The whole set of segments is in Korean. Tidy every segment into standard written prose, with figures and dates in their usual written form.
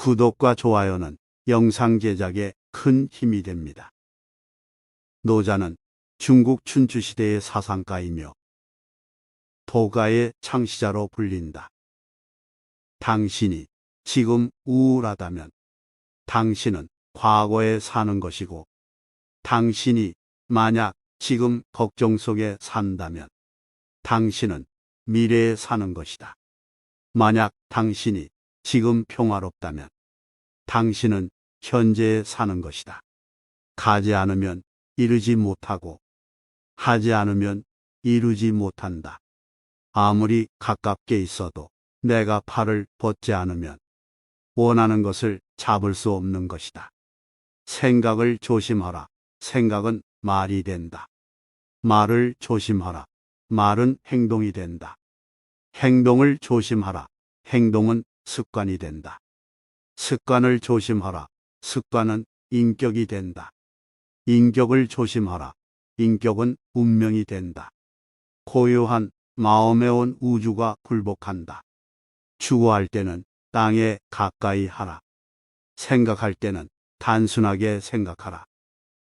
구독과 좋아요는 영상 제작에 큰 힘이 됩니다. 노자는 중국 춘추시대의 사상가이며 도가의 창시자로 불린다. 당신이 지금 우울하다면 당신은 과거에 사는 것이고, 당신이 만약 지금 걱정 속에 산다면 당신은 미래에 사는 것이다. 만약 당신이 지금 평화롭다면 당신은 현재에 사는 것이다. 가지 않으면 이루지 못하고 하지 않으면 이루지 못한다. 아무리 가깝게 있어도 내가 팔을 뻗지 않으면 원하는 것을 잡을 수 없는 것이다. 생각을 조심하라. 생각은 말이 된다. 말을 조심하라. 말은 행동이 된다. 행동을 조심하라. 행동은 습관이 된다. 습관을 조심하라. 습관은 인격이 된다. 인격을 조심하라. 인격은 운명이 된다. 고요한 마음에 온 우주가 굴복한다. 추구할 때는 땅에 가까이 하라. 생각할 때는 단순하게 생각하라.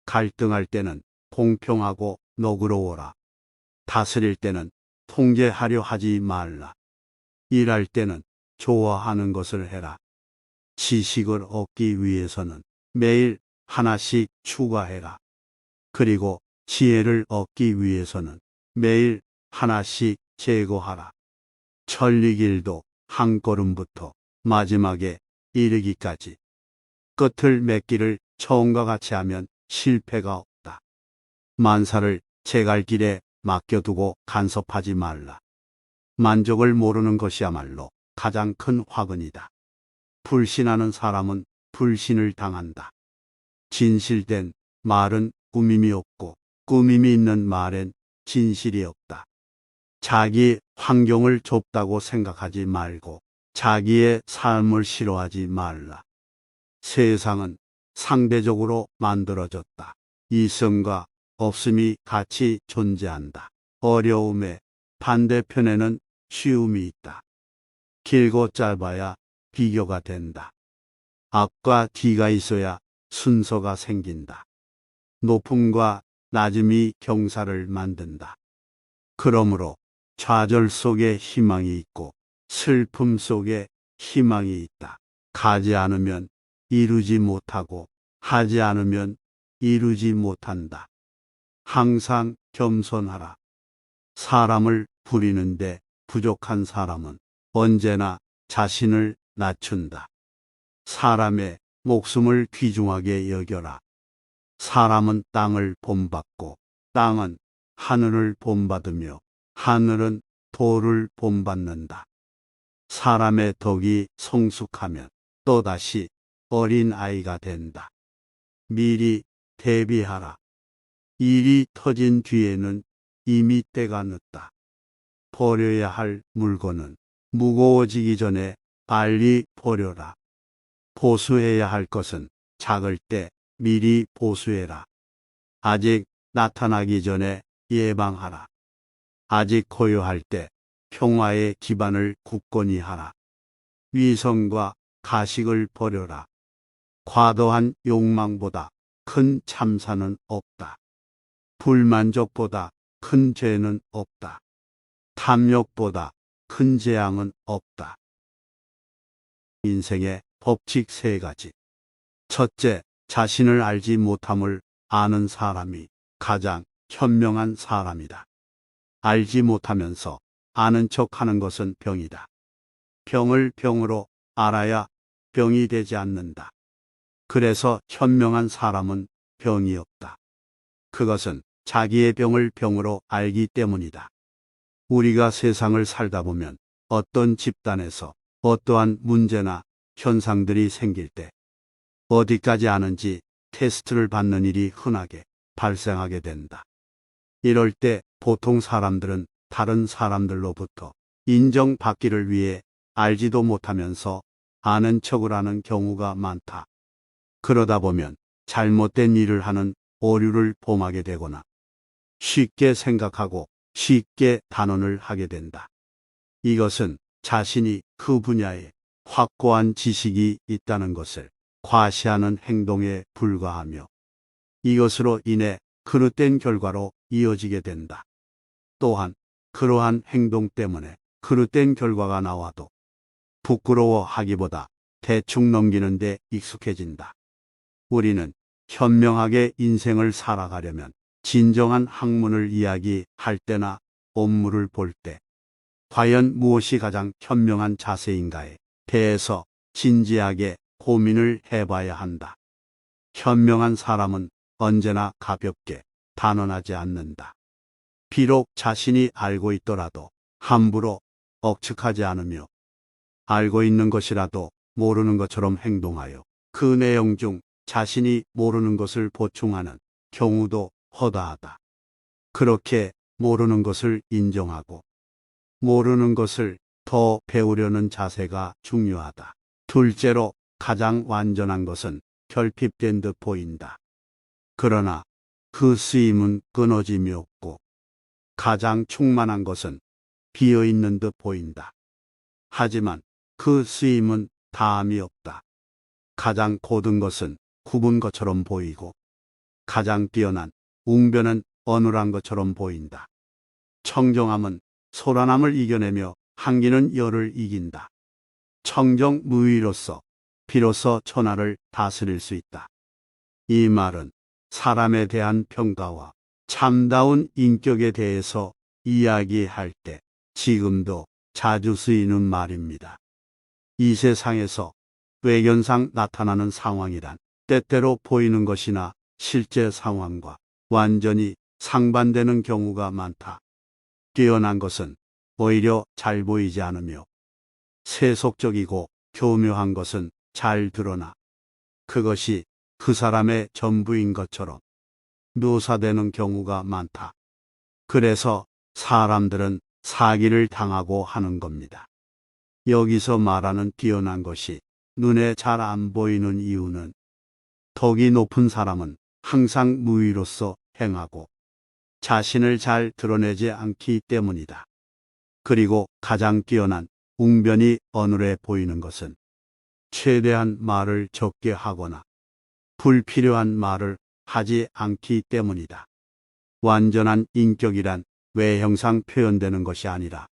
갈등할 때는 공평하고 너그러워라. 다스릴 때는 통제하려 하지 말라. 일할 때는 좋아하는 것을 해라. 지식을 얻기 위해서는 매일 하나씩 추가해라. 그리고 지혜를 얻기 위해서는 매일 하나씩 제거하라. 천리길도 한 걸음부터 마지막에 이르기까지 끝을 맺기를 처음과 같이 하면 실패가 없다. 만사를 제갈길에 맡겨두고 간섭하지 말라. 만족을 모르는 것이야말로 가장 큰 화근이다. 불신하는 사람은 불신을 당한다. 진실된 말은 꾸밈이 없고 꾸밈이 있는 말엔 진실이 없다. 자기 환경을 좁다고 생각하지 말고 자기의 삶을 싫어하지 말라. 세상은 상대적으로 만들어졌다. 있음과 없음이 같이 존재한다. 어려움의 반대편에는 쉬움이 있다. 길고 짧아야 비교가 된다. 앞과 뒤가 있어야 순서가 생긴다. 높음과 낮음이 경사를 만든다. 그러므로 좌절 속에 희망이 있고 슬픔 속에 희망이 있다. 가지 않으면 이루지 못하고 하지 않으면 이루지 못한다. 항상 겸손하라. 사람을 부리는데 부족한 사람은 언제나 자신을 낮춘다. 사람의 목숨을 귀중하게 여겨라. 사람은 땅을 본받고 땅은 하늘을 본받으며 하늘은 돌을 본받는다. 사람의 덕이 성숙하면 또다시 어린 아이가 된다. 미리 대비하라. 일이 터진 뒤에는 이미 때가 늦다. 버려야 할 물건은 무거워지기 전에 빨리 버려라. 보수해야 할 것은 작을 때 미리 보수해라. 아직 나타나기 전에 예방하라. 아직 고요할 때 평화의 기반을 굳건히 하라. 위선과 가식을 버려라. 과도한 욕망보다 큰 참사는 없다. 불만족보다 큰 죄는 없다. 탐욕보다 큰 재앙은 없다. 인생의 법칙 3가지. 첫째, 자신을 알지 못함을 아는 사람이 가장 현명한 사람이다. 알지 못하면서 아는 척하는 것은 병이다. 병을 병으로 알아야 병이 되지 않는다. 그래서 현명한 사람은 병이 없다. 그것은 자기의 병을 병으로 알기 때문이다. 우리가 세상을 살다 보면 어떤 집단에서 어떠한 문제나 현상들이 생길 때 어디까지 아는지 테스트를 받는 일이 흔하게 발생하게 된다. 이럴 때 보통 사람들은 다른 사람들로부터 인정받기를 위해 알지도 못하면서 아는 척을 하는 경우가 많다. 그러다 보면 잘못된 일을 하는 오류를 범하게 되거나 쉽게 생각하고 쉽게 단언을 하게 된다. 이것은 자신이 그 분야의 확고한 지식이 있다는 것을 과시하는 행동에 불과하며 이것으로 인해 그릇된 결과로 이어지게 된다. 또한 그러한 행동 때문에 그릇된 결과가 나와도 부끄러워하기보다 대충 넘기는 데 익숙해진다. 우리는 현명하게 인생을 살아가려면 진정한 학문을 이야기할 때나 업무를 볼 때 과연 무엇이 가장 현명한 자세인가에 대해서 진지하게 고민을 해봐야 한다. 현명한 사람은 언제나 가볍게 단언하지 않는다. 비록 자신이 알고 있더라도 함부로 억측하지 않으며 알고 있는 것이라도 모르는 것처럼 행동하여 그 내용 중 자신이 모르는 것을 보충하는 경우도 허다하다. 그렇게 모르는 것을 인정하고 모르는 것을 더 배우려는 자세가 중요하다. 둘째로 가장 완전한 것은 결핍된 듯 보인다. 그러나 그 쓰임은 끊어짐이 없고 가장 충만한 것은 비어있는 듯 보인다. 하지만 그 쓰임은 다함이 없다. 가장 고든 것은 굽은 것처럼 보이고 가장 뛰어난 웅변은 어눌한 것처럼 보인다. 청정함은 소란함을 이겨내며 한기는 열을 이긴다. 청정무의로서 비로소 천하를 다스릴 수 있다. 이 말은 사람에 대한 평가와 참다운 인격에 대해서 이야기할 때 지금도 자주 쓰이는 말입니다. 이 세상에서 외견상 나타나는 상황이란 때때로 보이는 것이나 실제 상황과 완전히 상반되는 경우가 많다. 뛰어난 것은 오히려 잘 보이지 않으며 세속적이고 교묘한 것은 잘 드러나 그것이 그 사람의 전부인 것처럼 묘사되는 경우가 많다. 그래서 사람들은 사기를 당하고 하는 겁니다. 여기서 말하는 뛰어난 것이 눈에 잘 안 보이는 이유는 덕이 높은 사람은 항상 무의로서 행하고 자신을 잘 드러내지 않기 때문이다. 그리고 가장 뛰어난 웅변이 어눌해 보이는 것은 최대한 말을 적게 하거나 불필요한 말을 하지 않기 때문이다. 완전한 인격이란 외형상 표현되는 것이 아니라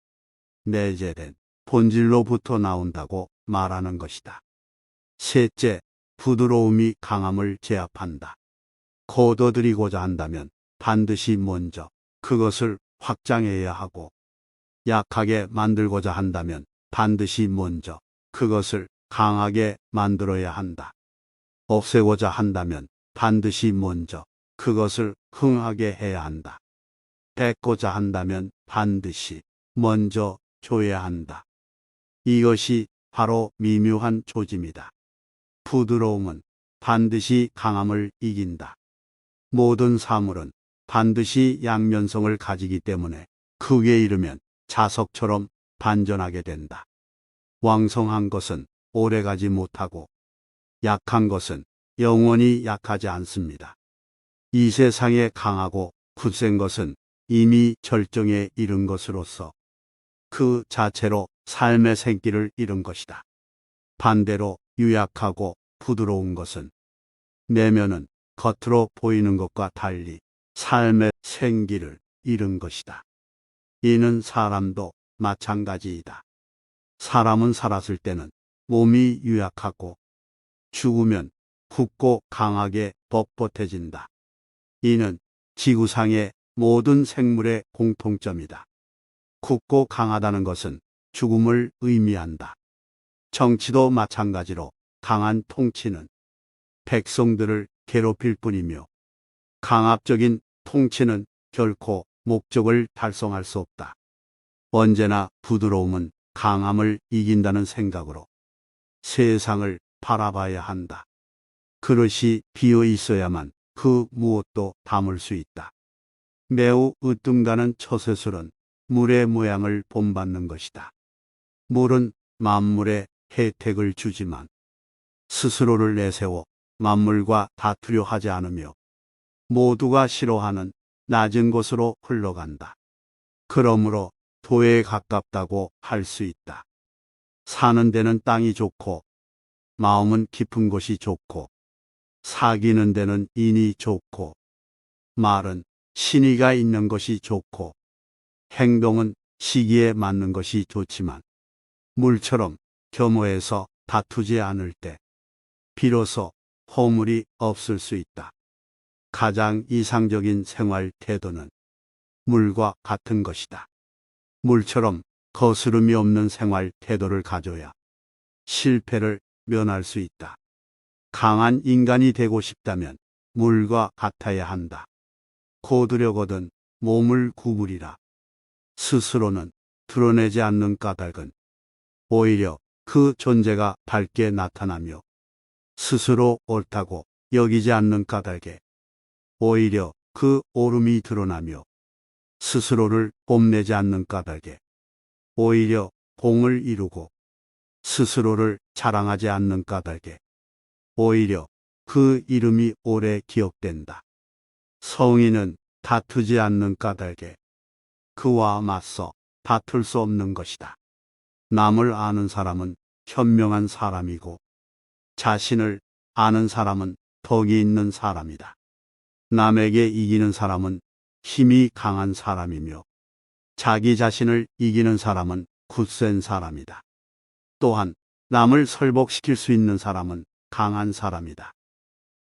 내재된 본질로부터 나온다고 말하는 것이다. 셋째, 부드러움이 강함을 제압한다. 거둬들이고자 한다면 반드시 먼저 그것을 확장해야 하고 약하게 만들고자 한다면 반드시 먼저 그것을 강하게 만들어야 한다. 없애고자 한다면 반드시 먼저 그것을 흥하게 해야 한다. 뺏고자 한다면 반드시 먼저 줘야 한다. 이것이 바로 미묘한 조짐이다. 부드러움은 반드시 강함을 이긴다. 모든 사물은 반드시 양면성을 가지기 때문에 극에 이르면 자석처럼 반전하게 된다. 왕성한 것은 오래가지 못하고 약한 것은 영원히 약하지 않습니다. 이 세상에 강하고 굳센 것은 이미 절정에 이른 것으로서 그 자체로 삶의 생기를 잃은 것이다. 반대로 유약하고 부드러운 것은 내면은 겉으로 보이는 것과 달리 삶의 생기를 잃은 것이다. 이는 사람도 마찬가지이다. 사람은 살았을 때는 몸이 유약하고 죽으면 굳고 강하게 뻣뻣해진다. 이는 지구상의 모든 생물의 공통점이다. 굳고 강하다는 것은 죽음을 의미한다. 정치도 마찬가지로 강한 통치는 백성들을 괴롭힐 뿐이며 강압적인 통치는 결코 목적을 달성할 수 없다. 언제나 부드러움은 강함을 이긴다는 생각으로 세상을 바라봐야 한다. 그릇이 비어 있어야만 그 무엇도 담을 수 있다. 매우 으뜸가는 처세술은 물의 모양을 본받는 것이다. 물은 만물에 혜택을 주지만 스스로를 내세워 만물과 다투려 하지 않으며 모두가 싫어하는 낮은 곳으로 흘러간다. 그러므로 도에 가깝다고 할 수 있다. 사는 데는 땅이 좋고, 마음은 깊은 곳이 좋고, 사귀는 데는 인이 좋고, 말은 신의가 있는 것이 좋고, 행동은 시기에 맞는 것이 좋지만, 물처럼 겸허해서 다투지 않을 때, 비로소 허물이 없을 수 있다. 가장 이상적인 생활 태도는 물과 같은 것이다. 물처럼 거스름이 없는 생활 태도를 가져야 실패를 면할 수 있다. 강한 인간이 되고 싶다면 물과 같아야 한다. 고두려거든 몸을 구부리라. 스스로는 드러내지 않는 까닭은 오히려 그 존재가 밝게 나타나며 스스로 옳다고 여기지 않는 까닭에 오히려 그 옳음이 드러나며 스스로를 뽐내지 않는 까닭에 오히려 공을 이루고 스스로를 자랑하지 않는 까닭에 오히려 그 이름이 오래 기억된다. 성인은 다투지 않는 까닭에 그와 맞서 다툴 수 없는 것이다. 남을 아는 사람은 현명한 사람이고 자신을 아는 사람은 덕이 있는 사람이다. 남에게 이기는 사람은 힘이 강한 사람이며 자기 자신을 이기는 사람은 굳센 사람이다. 또한 남을 설복시킬 수 있는 사람은 강한 사람이다.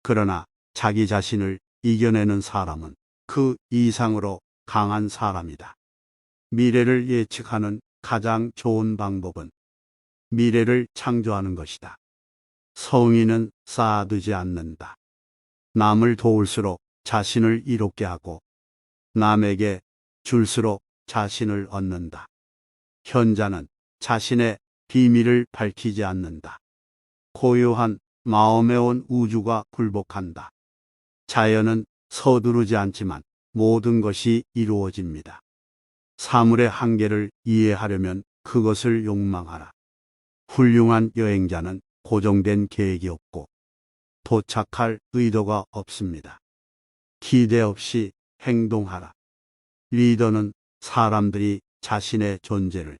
그러나 자기 자신을 이겨내는 사람은 그 이상으로 강한 사람이다. 미래를 예측하는 가장 좋은 방법은 미래를 창조하는 것이다. 성인은 쌓아두지 않는다. 남을 도울수록 자신을 이롭게 하고 남에게 줄수록 자신을 얻는다. 현자는 자신의 비밀을 밝히지 않는다. 고요한 마음에 온 우주가 굴복한다. 자연은 서두르지 않지만 모든 것이 이루어집니다. 사물의 한계를 이해하려면 그것을 욕망하라. 훌륭한 여행자는 고정된 계획이 없고 도착할 의도가 없습니다. 기대 없이 행동하라. 리더는 사람들이 자신의 존재를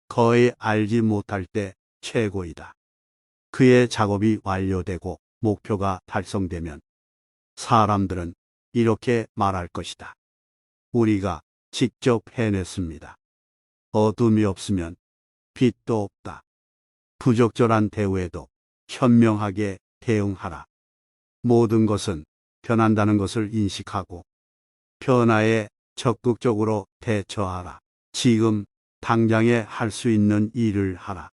거의 알지 못할 때 최고이다. 그의 작업이 완료되고 목표가 달성되면 사람들은 이렇게 말할 것이다. 우리가 직접 해냈습니다. 어둠이 없으면 빛도 없다. 부적절한 대우에도 현명하게 대응하라. 모든 것은 변한다는 것을 인식하고 변화에 적극적으로 대처하라. 지금 당장에 할 수 있는 일을 하라.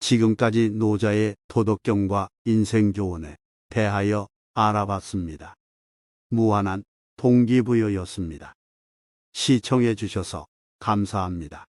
지금까지 노자의 도덕경과 인생조언에 대하여 알아봤습니다. 무한한 동기부여였습니다. 시청해 주셔서 감사합니다.